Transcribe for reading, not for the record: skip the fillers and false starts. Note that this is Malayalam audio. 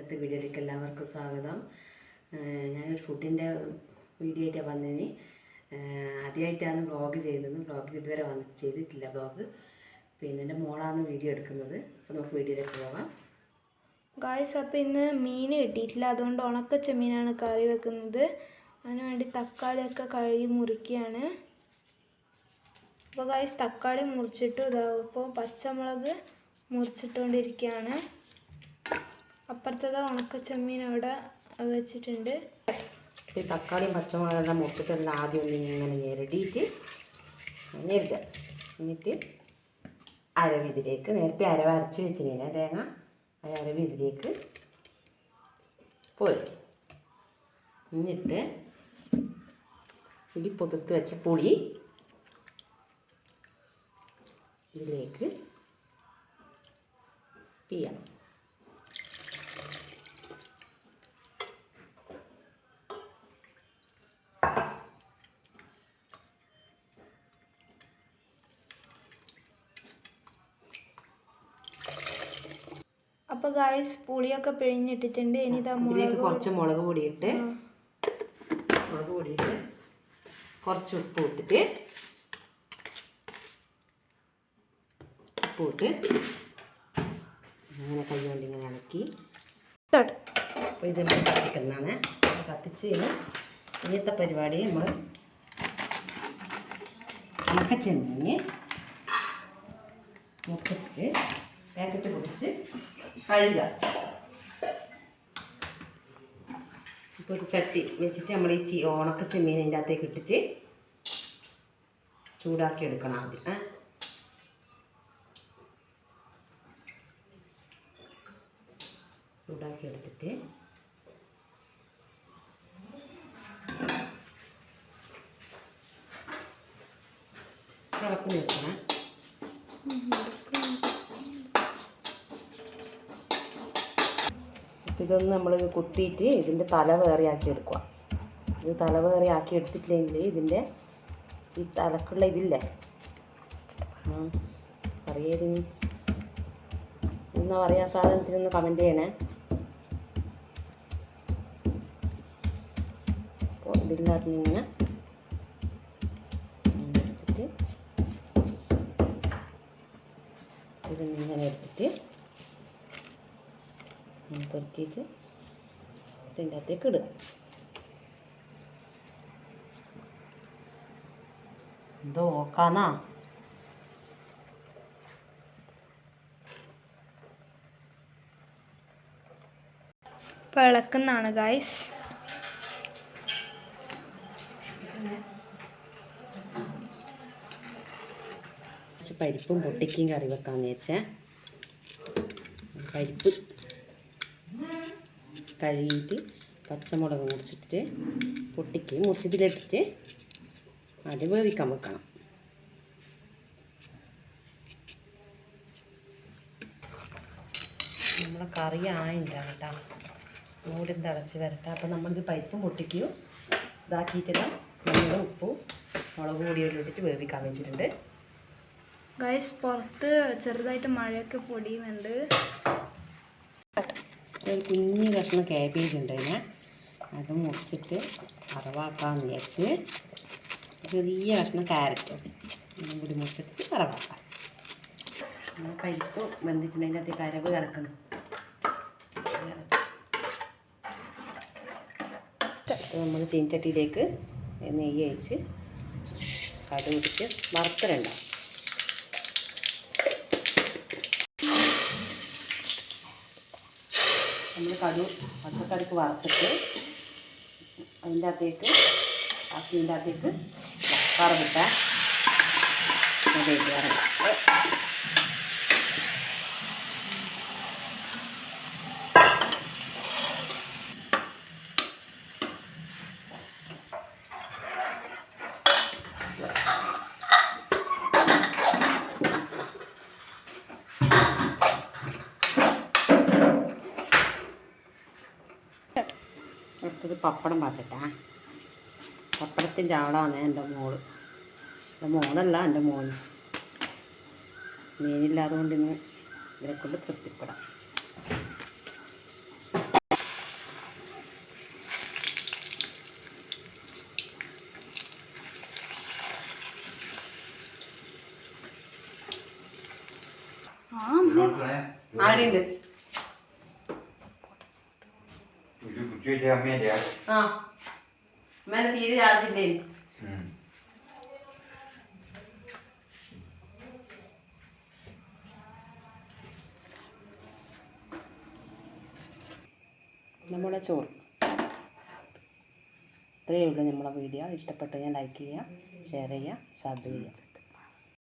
ഇന്നത്തെ വീഡിയോയിലേക്ക് എല്ലാവർക്കും സ്വാഗതം. ഞാനൊരു ഫുഡിൻ്റെ വീഡിയോ ആയിട്ടാണ് വന്നതിന്. ആദ്യമായിട്ടാണ് വ്ളോഗ് ചെയ്യുന്നത്. വ്ളോഗിൽ ഇതുവരെ ചെയ്തിട്ടില്ല വ്ളോഗ്. പിന്നെ എൻ്റെ മോളാണ് വീഡിയോ എടുക്കുന്നത്. അപ്പോൾ നമുക്ക് വീഡിയോയിലേക്ക് പോകാം. ഗായ്സ്, അപ്പോൾ ഇന്ന് മീൻ കിട്ടിയിട്ടില്ല, അതുകൊണ്ട് ഉണക്ക ചെമ്മീനാണ് കറി വെക്കുന്നത്. അതിന് വേണ്ടി തക്കാളിയൊക്കെ കഴുകി മുറിക്കുകയാണ്. അപ്പോൾ ഗായ്സ്, തക്കാളി മുറിച്ചിട്ടു. ഇപ്പോൾ പച്ചമുളക് മുറിച്ചിട്ടുകൊണ്ടിരിക്കുകയാണ്. അപ്പുറത്തത് ഉണക്ക ചെമ്മീൻ അവിടെ വെച്ചിട്ടുണ്ട്. ഈ തക്കാളിയും പച്ചമുളകെല്ലാം മുറിച്ചിട്ടെല്ലാം ആദ്യം ഒന്ന് ഇങ്ങനെ ഞെരടിയിട്ട് ഞെരുക. എന്നിട്ട് അരവ് ഇതിലേക്ക്, നേരത്തെ അരവ് അരച്ച് വെച്ചിരുന്നില്ല തേങ്ങ, ആ അരവ് ഇതിലേക്ക് പോരും. എന്നിട്ട് ഇടി പൊതിർത്ത് വെച്ച പുളി ഇതിലേക്ക് പിയണം. അപ്പോൾ ഗായ്സ്, പുളിയൊക്കെ പിഴിഞ്ഞിട്ടിട്ടുണ്ട്. ഇനി ഇതിലേക്ക് കുറച്ച് മുളക് പൊടി ഇട്ട് കുറച്ച് ഉപ്പ് ഇട്ടിട്ട് അങ്ങനെ കൈകൊണ്ട് ഇങ്ങനെ ഇളക്കി. അപ്പോൾ ഇതെല്ലാം കത്തിക്കുന്നതാണ്. കത്തിച്ച് ഇന്നത്തെ പരിപാടി നമ്മൾ ഉണക്കച്ചെമ്മീൻ മുറിച്ചിട്ട് പാക്കറ്റ് പൊട്ടിച്ച് കഴുകുക. ഇപ്പോൾ ഒരു ചട്ടി വെച്ചിട്ട് നമ്മൾ ഈ ഉണക്കച്ചെമ്മീൻ അതിൻ്റെ അകത്തേക്ക് ഇട്ടിട്ട് ചൂടാക്കി എടുക്കണം ആദ്യം. ചൂടാക്കി എടുത്തിട്ട് ഇളക്കി വെക്കണം. ഇതൊന്ന് നമ്മൾ കുത്തിയിട്ട് ഇതിൻ്റെ തല വേറെയാക്കി എടുക്കുക. ഇത് തല വേറെയാക്കി എടുത്തിട്ടില്ലെങ്കിൽ ഇതിൻ്റെ ഈ തലക്കുള്ള ഇതില്ലേ, പറയതിന് എന്നാ പറയാ സാധനത്തിനൊന്ന് കമൻറ്റ് ചെയ്യണേ. അപ്പോൾ ഇതിനകത്ത് ഇങ്ങനെ എടുത്തിട്ട് ഇതിങ്ങനെ എടുത്തിട്ട് പെറുക്കിയിട്ട് ഇതിൻ്റെ അകത്തേക്ക് ഇടുക. എന്തോ ഓക്കാന്നാ. ഇപ്പോൾ ഇളക്കുന്നതാണ് ഗായ്സ്. പരിപ്പും പൊട്ടിക്കും കറി വെക്കാമെന്ന് വെച്ചാൽ പരിപ്പ് കഴുകിയിട്ട് പച്ചമുളക് മുറിച്ചിട്ട് പൊട്ടിക്ക് മുറിച്ചിട്ടിലിട്ടിട്ട് ആദ്യം വേവിക്കാൻ വെക്കണം. നമ്മളെ കറി ആയില്ല കേട്ടോ, മൂടും തിളച്ച് വരട്ടെ. അപ്പം നമ്മളിത് പരിപ്പും പൊട്ടിക്കും ഇതാക്കിയിട്ടില്ല. നമ്മൾ ഉപ്പും മുളക് പൊടിയെല്ലാം ഇട്ടിട്ട് വേവിക്കാൻ വെച്ചിട്ടുണ്ട്. ഗായ്സ്, പുറത്ത് ചെറുതായിട്ട് മഴയൊക്കെ പൊടിയുന്നുണ്ട്. ഒരു കുഞ്ഞ് കഷ്ണം കാബേജ് ഉണ്ട്, അതിനെ അത് മുറിച്ചിട്ട് വറവാക്കാമെന്ന് വിചാരിച്ച്. ചെറിയ കഷ്ണം ക്യാരറ്റ് അതും കൂടി മുറിച്ചിട്ട് വറവാക്കാം. പരിപ്പ് വെന്തിട്ടുണ്ടെങ്കിൽ അതിൻ്റെ അരവ് കറക്കണം. നമ്മൾ ചീനച്ചട്ടിയിലേക്ക് നെയ്യ് ഒഴിച്ച് കടുക് ഇട്ടിട്ട് വറുത്തിടണം. നമ്മൾ പച്ചക്കറിക്ക് വറുത്തിട്ട് അതിൻ്റെ അകത്തേക്ക് ഇതിൻ്റെ അകത്തേക്ക് വറവിട്ട അതിലേക്ക് അടുത്തത് പപ്പടം പാക്കട്ടാ. പപ്പടത്തിൻ്റെ ആളാണ് എൻ്റെ മോള്. എൻ്റെ മോളല്ല, എൻ്റെ മോന്. മീനില്ലാതെ കൊണ്ട് ഇന്ന് ഇവരെ കൊണ്ട് തൃപ്തിപ്പെടാം. ആടിയുണ്ട്. ആ അമ്മേനെ തീരെ ചാർജില്ലേ. നമ്മുടെ ചോറ് ഇത്രയേ ഉള്ളൂ. നമ്മളെ വീഡിയോ ഇഷ്ടപ്പെട്ട് ഞാൻ ലൈക്ക് ചെയ്യുക, ഷെയർ ചെയ്യുക, സബ്സ്ക്രൈബ് ചെയ്യുക.